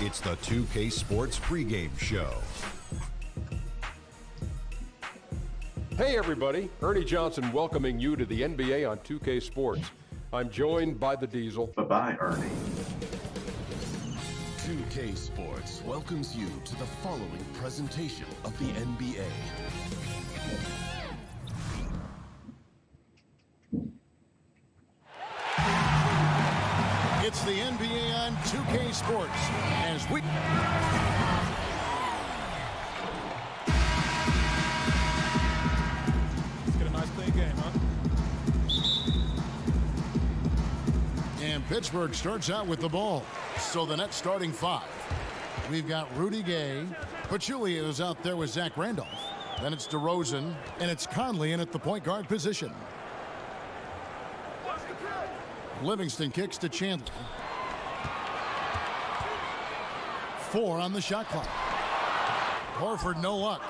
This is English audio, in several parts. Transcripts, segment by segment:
It's the 2K Sports pregame show. Hey everybody, Ernie Johnson welcoming you to the NBA on 2K Sports. I'm joined by the Diesel. Bye-bye, Ernie. 2K Sports welcomes you to the following presentation of the NBA. It's the NBA on 2K Sports as we... Let's get a nice clean game, huh? And Pittsburgh starts out with the ball. So the Nets starting five. We've got Rudy Gay. Pachulia is out there with Zach Randolph. Then it's DeRozan, and it's Conley in at the point guard position. Livingston kicks to Chandler. 4 on the shot clock. Horford, no luck.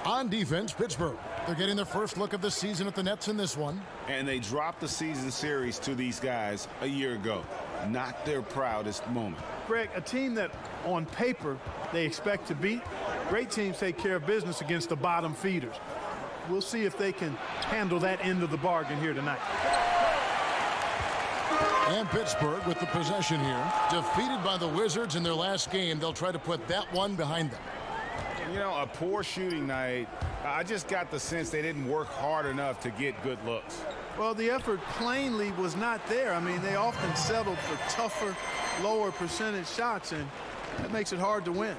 On defense, Pittsburgh. They're getting their first look of the season at the Nets in this one. And they dropped the season series to these guys a year ago. Not their proudest moment. Greg, a team that on paper they expect to beat, great teams take care of business against the bottom feeders. We'll see if they can handle that end of the bargain here tonight. And Pittsburgh with the possession here. Defeated by the Wizards in their last game, they'll try to put that one behind them. You know, a poor shooting night. I just got the sense they didn't work hard enough to get good looks. Well, the effort plainly was not there. I mean, they often settled for tougher, lower percentage shots, and that makes it hard to win.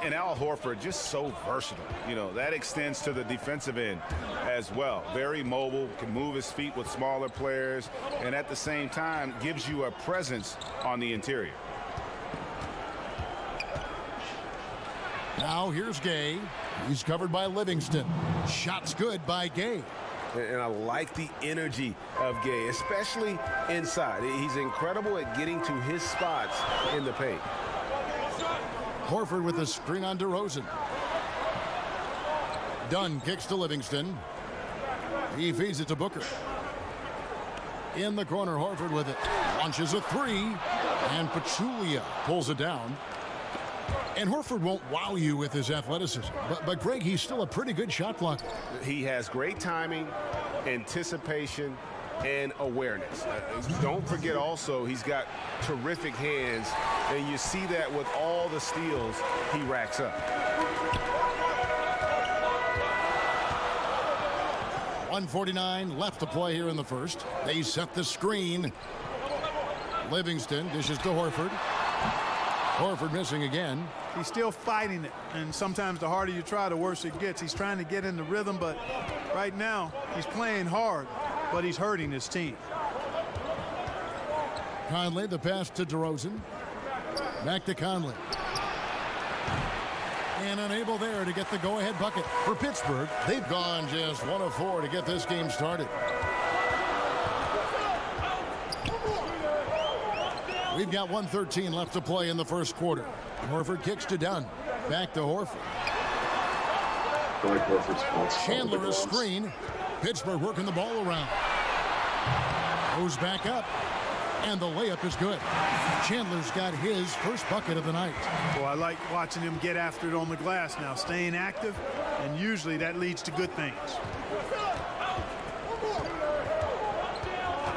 And Al Horford, just so versatile. You know, that extends to the defensive end as well. Very mobile, can move his feet with smaller players, and at the same time gives you a presence on the interior. Now here's Gay. He's covered by Livingston. Shots good by Gay. And I like the energy of Gay, especially inside. He's incredible at getting to his spots in the paint. Horford with a screen on DeRozan. Dunn kicks to Livingston. He feeds it to Booker. In the corner, Horford with it. Launches a three. And Pachulia pulls it down. And Horford won't wow you with his athleticism. But Greg, he's still a pretty good shot blocker. He has great timing, anticipation, and awareness. Don't forget also he's got terrific hands, and you see that with all the steals he racks up. 1:49 left to play here in the first. They set the screen. Livingston dishes to Horford. Horford missing again. He's still fighting it, and sometimes the harder you try, the worse it gets. He's trying to get in the rhythm, but right now he's playing hard, but he's hurting his team. Conley, the pass to DeRozan. Back to Conley. And unable there to get the go-ahead bucket. For Pittsburgh, they've gone just 1 of 4 to get this game started. We've got 1:13 left to play in the first quarter. Horford kicks to Dunn. Back to Horford. Chandler a screen. Pittsburgh working the ball around. Goes back up. And the layup is good. Chandler's got his first bucket of the night. Well, I like watching him get after it on the glass now, staying active, and usually that leads to good things.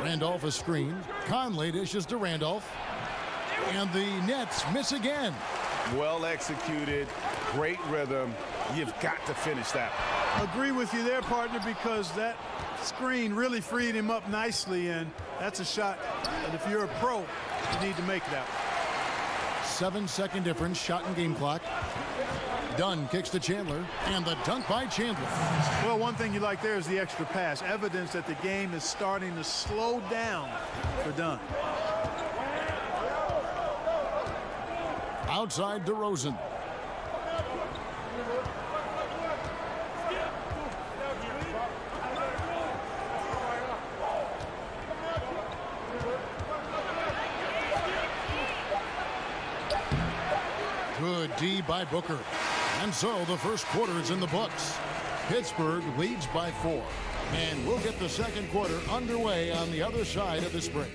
Randolph a screen. Conley dishes to Randolph. And the Nets miss again. Well executed, great rhythm. You've got to finish that one. Agree with you there, partner, because that screen really freed him up nicely, and that's a shot that if you're a pro, you need to make that one. 7-second difference, shot and game clock. Dunn kicks to Chandler, and the dunk by Chandler. Well, one thing you like there is the extra pass, evidence that the game is starting to slow down for Dunn. Outside DeRozan. Good D by Booker. And so the first quarter is in the books. Pittsburgh leads by 4. And we'll get the second quarter underway on the other side of this break.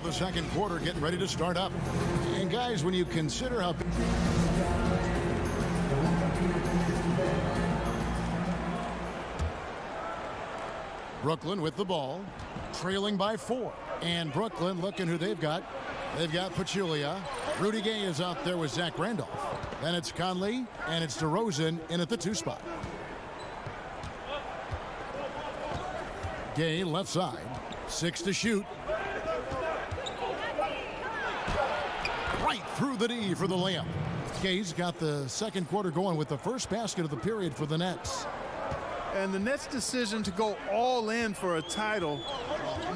the second quarter getting ready to start up. And guys, when you consider how Brooklyn with the ball, trailing by 4. And Brooklyn, looking who they've got. They've got Pachulia. Rudy Gay is out there with Zach Randolph. Then it's Conley, and it's DeRozan in at the 2 spot. Gay left side, 6 to shoot. Right through the D for the layup. Gay's got the second quarter going with the first basket of the period for the Nets. And the Nets' decision to go all in for a title,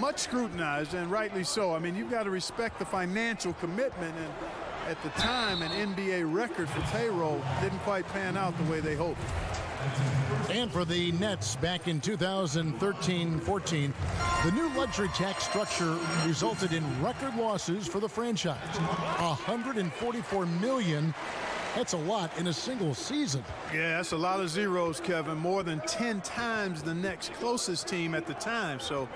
much scrutinized, and rightly so. I mean, you've got to respect the financial commitment, and at the time, an NBA record for payroll didn't quite pan out the way they hoped. And for the Nets back in 2013-14, the new luxury tax structure resulted in record losses for the franchise. $144 million. That's a lot in a single season. Yeah, that's a lot of zeros, Kevin. More than 10 times the next closest team at the time. So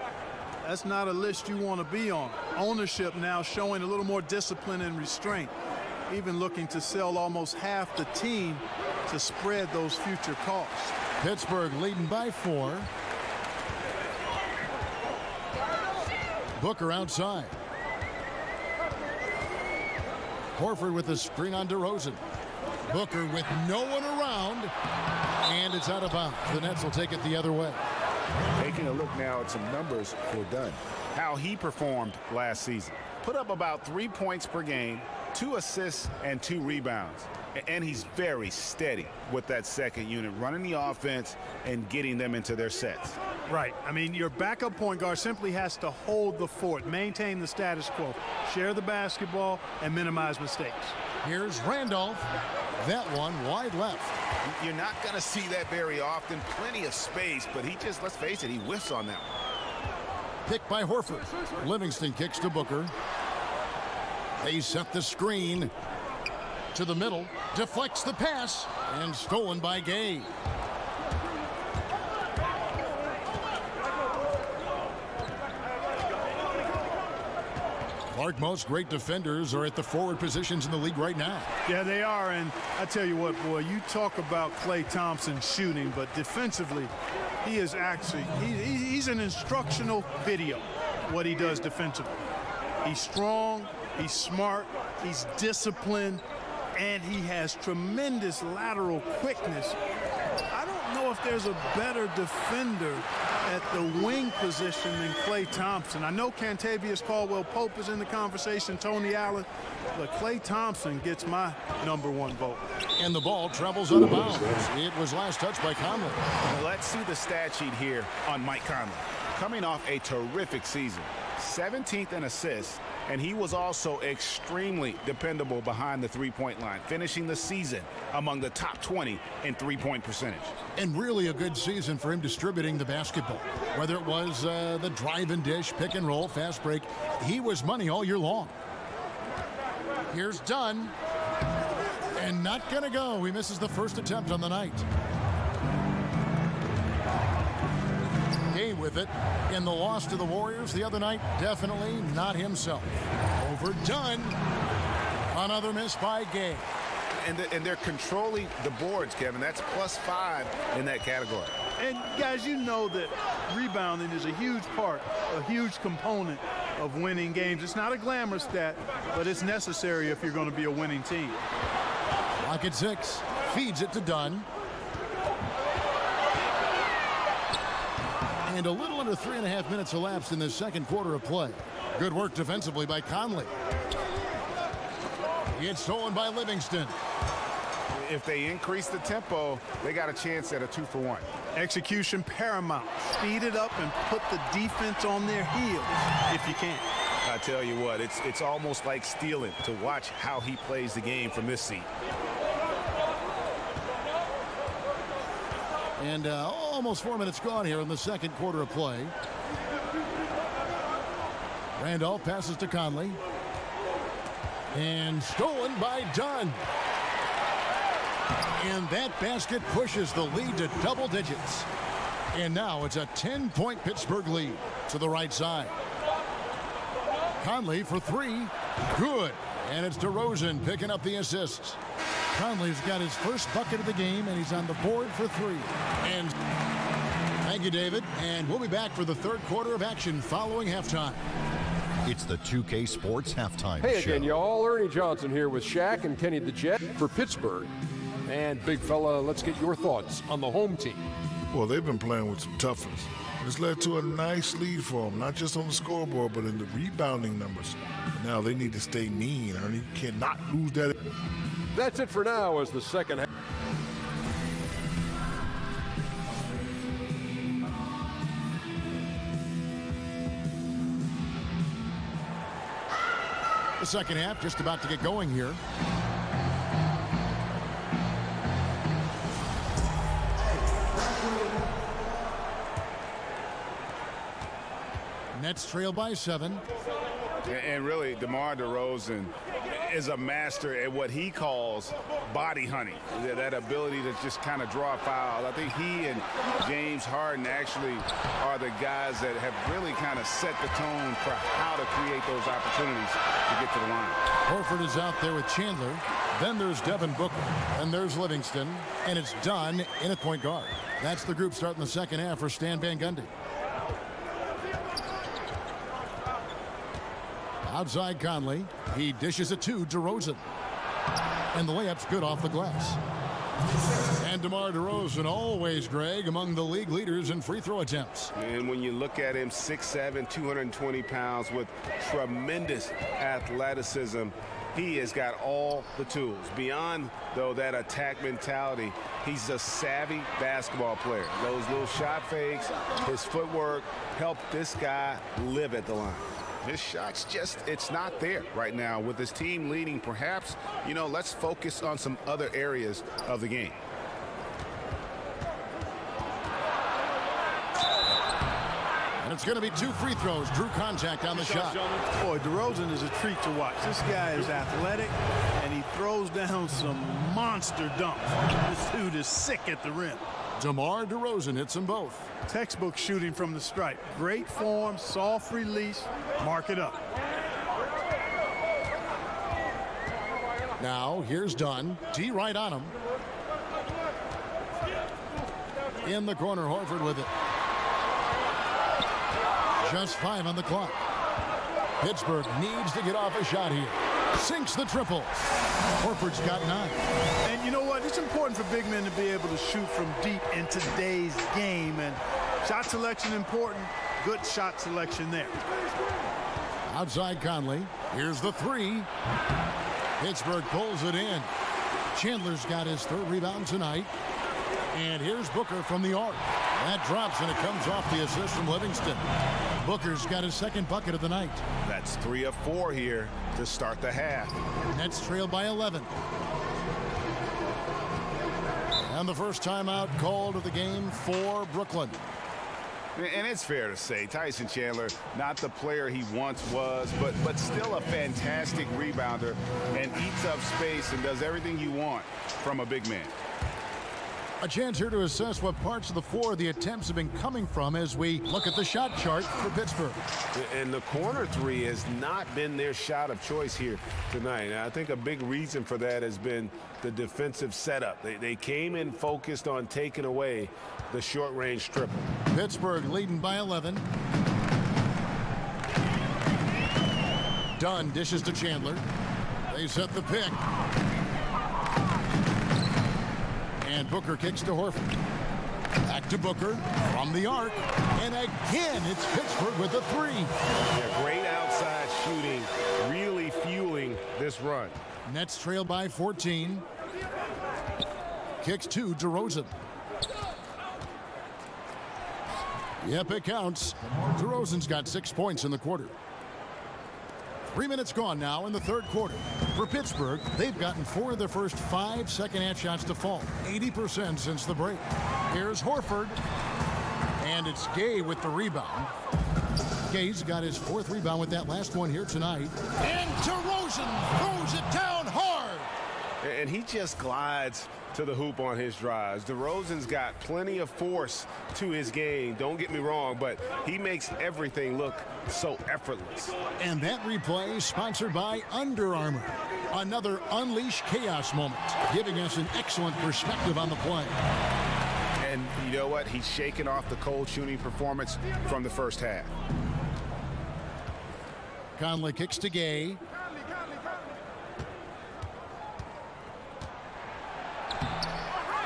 that's not a list you want to be on. Ownership now showing a little more discipline and restraint. Even looking to sell almost half the team to spread those future costs. Pittsburgh leading by 4. Booker outside. Horford with the screen on DeRozan. Booker with no one around, and it's out of bounds. The Nets will take it the other way. Taking a look now at some numbers for Dunn. How he performed last season. Put up about 3 points per game, 2 assists, and 2 rebounds. And he's very steady with that second unit, running the offense and getting them into their sets. Right. I mean, your backup point guard simply has to hold the fort, maintain the status quo, share the basketball, and minimize mistakes. Here's Randolph. That one wide left. You're not going to see that very often. Plenty of space, but he just, let's face it, he whiffs on that one. Picked by Horford. Livingston kicks to Booker. They set the screen to the middle. Deflects the pass. And stolen by Gay. Clark, most great defenders are at the forward positions in the league right now. Yeah, they are, and I tell you what, boy, you talk about Klay Thompson shooting, but defensively, he is actually, he's an instructional video, what he does defensively. He's strong, he's smart, he's disciplined, and he has tremendous lateral quickness. I don't know if there's a better defender at the wing position than Klay Thompson. I know Kentavious Caldwell-Pope is in the conversation, Tony Allen, but Klay Thompson gets my #1 vote. And the ball travels out of bounds. It was last touched by Conley. Let's see the stat sheet here on Mike Conley. Coming off a terrific season, 17th in assists, and he was also extremely dependable behind the three-point line, finishing the season among the top 20 in three-point percentage. And really a good season for him distributing the basketball. Whether it was the drive and dish, pick and roll, fast break, he was money all year long. Here's Dunn. And not going to go. He misses the first attempt on the night. Gay with it. In the loss to the Warriors the other night, definitely not himself. Over Dunn. Another miss by Gay. And they're controlling the boards, Kevin. That's +5 in that category. And guys, you know that rebounding is a huge part, a huge component of winning games. It's not a glamour stat, but it's necessary if you're going to be a winning team. Lock at 6. Feeds it to Dunn. And a little under 3.5 minutes elapsed in the second quarter of play. Good work defensively by Conley. It's stolen by Livingston. If they increase the tempo, they got a chance at a 2-for-1. Execution paramount. Speed it up and put the defense on their heels if you can. I tell you what, it's almost like stealing to watch how he plays the game from this seat. And almost 4 minutes gone here in the second quarter of play. Randolph passes to Conley. And stolen by Dunn. And that basket pushes the lead to double digits. And now it's a 10-point Pittsburgh lead to the right side. Conley for three. Good. And it's DeRozan picking up the assists. Conley's got his first bucket of the game, and he's on the board for three. And thank you, David. And we'll be back for the third quarter of action following halftime. It's the 2K Sports Halftime Hey Show. again, y'all. Ernie Johnson here with Shaq and Kenny the Jet for Pittsburgh. And big fella, let's get your thoughts on the home team. Well, they've been playing with some toughness. It's led to a nice lead for them, not just on the scoreboard, but in the rebounding numbers. Now they need to stay mean, Ernie. You cannot lose that. That's it for now as the second half. The second half just about to get going here. Nets trail by 7. And really, DeMar DeRozan is a master at what he calls body hunting, that ability to just kind of draw fouls. I think he and James Harden actually are the guys that have really kind of set the tone for how to create those opportunities to get to the line. Horford is out there with Chandler. Then there's Devin Booker. And there's Livingston. And it's done in at point guard. That's the group starting the second half for Stan Van Gundy. Outside Conley. He dishes it to DeRozan. And the layup's good off the glass. And DeMar DeRozan, always, Greg, among the league leaders in free throw attempts. And when you look at him, 6'7", 220 pounds with tremendous athleticism, he has got all the tools. Beyond, though, that attack mentality, he's a savvy basketball player. Those little shot fakes, his footwork helped this guy live at the line. His shot's just, it's not there right now. With his team leading, perhaps, let's focus on some other areas of the game. And it's going to be 2 free throws. Drew contact on the shot. Boy, DeRozan is a treat to watch. This guy is athletic, and he throws down some monster dunks. This dude is sick at the rim. DeMar DeRozan hits them both. Textbook shooting from the stripe. Great form, soft release. Mark it up. Now, here's Dunn. D right on him. In the corner, Horford with it. Just 5 on the clock. Pittsburgh needs to get off a shot here. Sinks the triple. Horford's got 9. And you know what? It's important for big men to be able to shoot from deep in today's game. And shot selection important. Good shot selection there. Outside Conley. Here's the 3. Pittsburgh pulls it in. Chandler's got his 3rd rebound tonight. And here's Booker from the arc. That drops, and it comes off the assist from Livingston. Booker's got his 2nd bucket of the night. That's 3 of 4 here to start the half. Nets trail by 11. And the first timeout called of the game for Brooklyn. And it's fair to say, Tyson Chandler, not the player he once was, but still a fantastic rebounder and eats up space and does everything you want from a big man. A chance here to assess what parts of the floor the attempts have been coming from as we look at the shot chart for Pittsburgh. And the corner 3 has not been their shot of choice here tonight. And I think a big reason for that has been the defensive setup. They came in focused on taking away the short-range triple. Pittsburgh leading by 11. Dunn dishes to Chandler. They set the pick. And Booker kicks to Horford. Back to Booker from the arc. And again, it's Pittsburgh with the 3. Yeah, great outside shooting, really fueling this run. Nets trail by 14. Kicks to DeRozan. Yep, it counts. DeRozan's got 6 points in the quarter. 3 minutes gone now in the 3rd quarter. For Pittsburgh, they've gotten 4 of their first 5 second-half shots to fall. 80% since the break. Here's Horford. And it's Gay with the rebound. Gay's got his 4th rebound with that last one here tonight. And DeRozan throws it down hard. And he just glides to the hoop on his drives. DeRozan's got plenty of force to his game, don't get me wrong, but he makes everything look so effortless. And that replay is sponsored by Under Armour. Another unleash chaos moment, giving us an excellent perspective on the play. And you know what? He's shaking off the cold shooting performance from the first half. Conley kicks to Gay.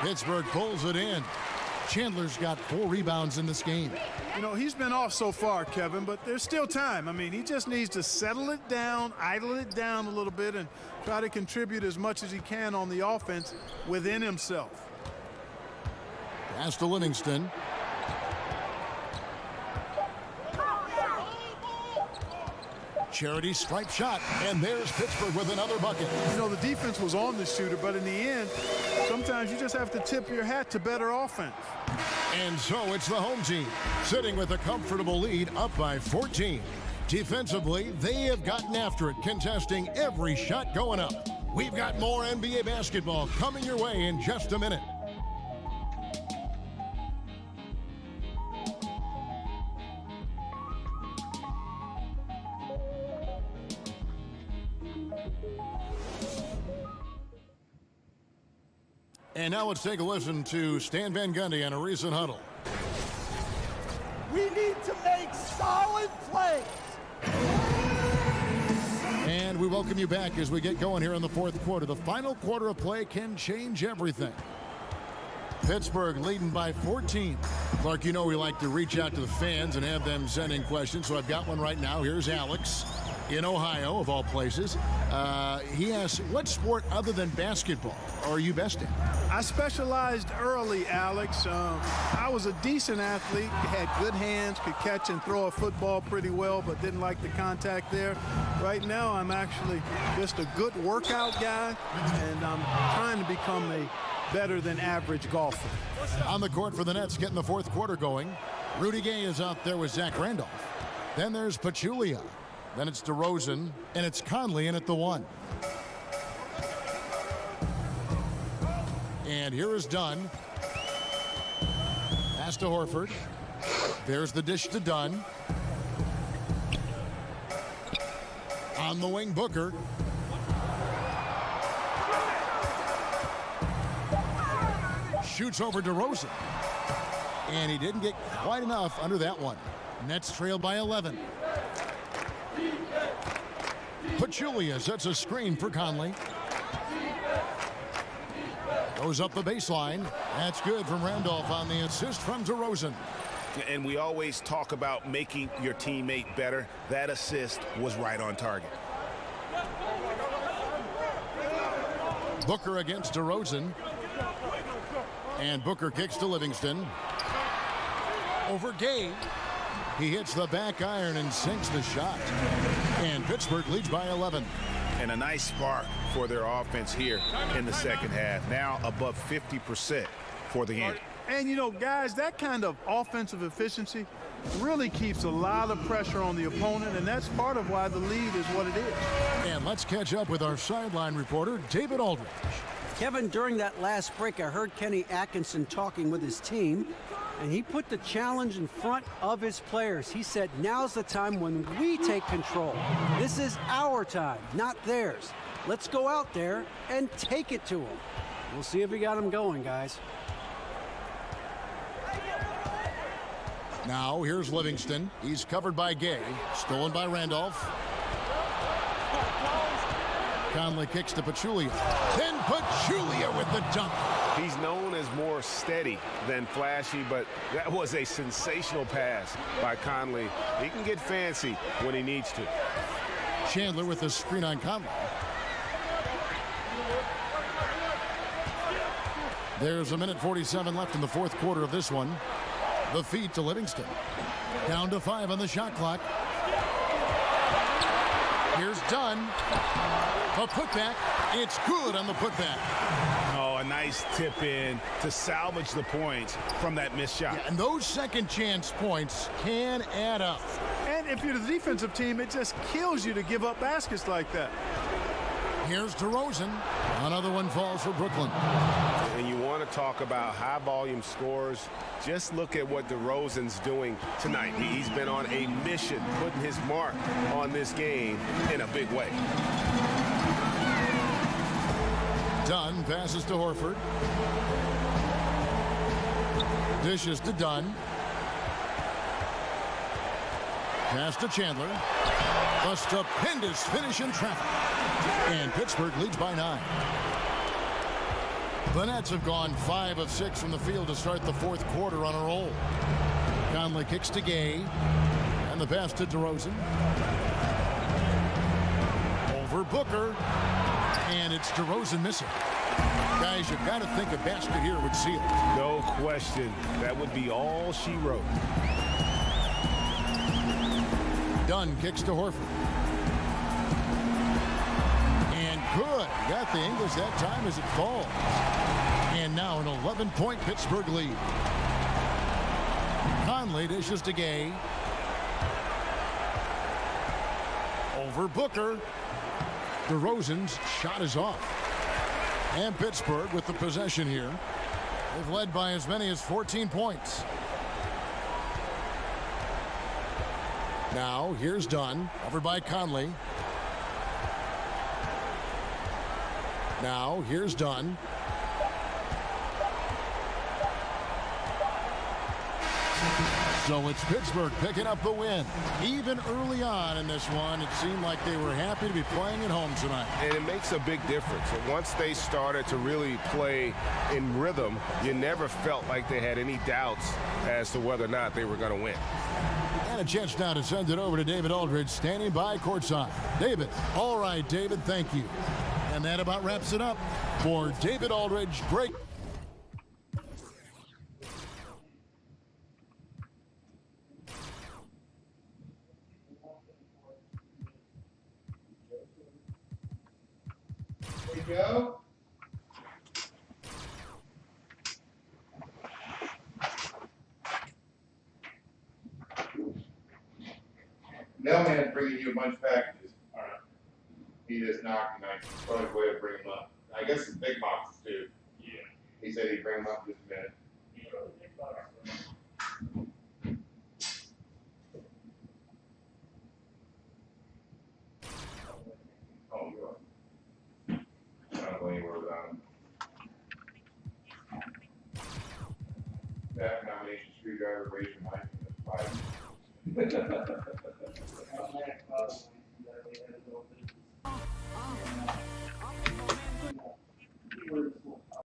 Pittsburgh pulls it in. Chandler's got 4 rebounds in this game. You know, he's been off so far, Kevin, but there's still time. I mean, he just needs to settle it down, idle it down a little bit, and try to contribute as much as he can on the offense within himself. Pass to Livingston. Charity stripe shot, and there's Pittsburgh with another bucket. You know, the defense was on the shooter, but in the end, sometimes you just have to tip your hat to better offense. And so it's the home team, sitting with a comfortable lead, up by 14. Defensively, they have gotten after it, contesting every shot going up. We've got more NBA basketball coming your way in just a minute. And now let's take a listen to Stan Van Gundy on a recent huddle. We need to make solid plays. And we welcome you back as we get going here in the fourth quarter. The final quarter of play can change everything. Pittsburgh leading by 14. Clark, you know we like to reach out to the fans and have them send in questions, so I've got one right now. Here's Alex in Ohio, of all places. He asks, what sport other than basketball are you best in? I specialized early, Alex. I was a decent athlete, had good hands, could catch and throw a football pretty well, but didn't like the contact there. Right now, I'm actually just a good workout guy, and I'm trying to become a better than average golfer. On the court for the Nets, getting the fourth quarter going. Rudy Gay is out there with Zach Randolph. Then there's Pachulia. Then it's DeRozan, and it's Conley in at the 1. And here is Dunn. Pass to Horford. There's the dish to Dunn. On the wing, Booker. Shoots over DeRozan. And he didn't get quite enough under that one. Nets trail by 11. Pachulia sets a screen for Conley. Goes up the baseline. That's good from Randolph on the assist from DeRozan. And we always talk about making your teammate better. That assist was right on target. Booker against DeRozan. And Booker kicks to Livingston. Over Gay. He hits the back iron and sinks the shot. And Pittsburgh leads by 11. And a nice spark for their offense here in the second half. Now above 50% for the game. And, you know, guys, that kind of offensive efficiency really keeps a lot of pressure on the opponent, and that's part of why the lead is what it is. And let's catch up with our sideline reporter, David Aldridge. Kevin, during that last break, I heard Kenny Atkinson talking with his team, and he put the challenge in front of his players. He said, now's the time when we take control. This is our time, not theirs. Let's go out there and take it to them. We'll see if we got them going, guys. Now, here's Livingston. He's covered by Gay. Stolen by Randolph. Conley kicks to Pachulia. Then Pachulia with the dunk. He's known as more steady than flashy, but that was a sensational pass by Conley. He can get fancy when he needs to. Chandler with the screen on Conley. There's a minute 47 left in the fourth quarter of this one. The feed to Livingston. Down to 5 on the shot clock. Here's Dunn. A putback. It's good on the putback. Oh, a nice tip in to salvage the points from that missed shot. Yeah, and those second chance points can add up. And if you're the defensive team, it just kills you to give up baskets like that. Here's DeRozan. Another one falls for Brooklyn. And want to talk about high volume scores, just look at what DeRozan's doing tonight. He's been on a mission, putting his mark on this game in a big way. Dunn passes to Horford. Dishes to Dunn. Pass to Chandler. A stupendous finish in traffic. And Pittsburgh leads by 9. The Nets have gone 5 of 6 from the field to start the fourth quarter on a roll. Conley kicks to Gay. And the pass to DeRozan. Over Booker. And it's DeRozan missing. Guys, you've got to think a basket here would seal it. No question. That would be all she wrote. Dunn kicks to Horford. And good. Got the English that time as it falls. And now an 11-point Pittsburgh lead. Conley dishes to Gay. Over Booker. DeRozan's shot is off. And Pittsburgh with the possession here. They've led by as many as 14 points. Now here's Dunn, over by Conley. Now here's Dunn. So it's Pittsburgh picking up the win. Even early on in this one, it seemed like they were happy to be playing at home tonight. And it makes a big difference. And once they started to really play in rhythm, you never felt like they had any doubts as to whether or not they were going to win. And a chance now to send it over to David Aldridge, standing by courtside. David. All right, David, thank you. And that about wraps it up for David Aldridge. Great. Go. Mailman's bringing you a bunch of packages. All right. He just knocked and I probably go ahead and bring them up. I guess some big boxes too. Yeah. He said he'd bring them up in just a minute. Oh, you're right. I don't go anywhere without him. That combination screwdriver, razor knife, and 5.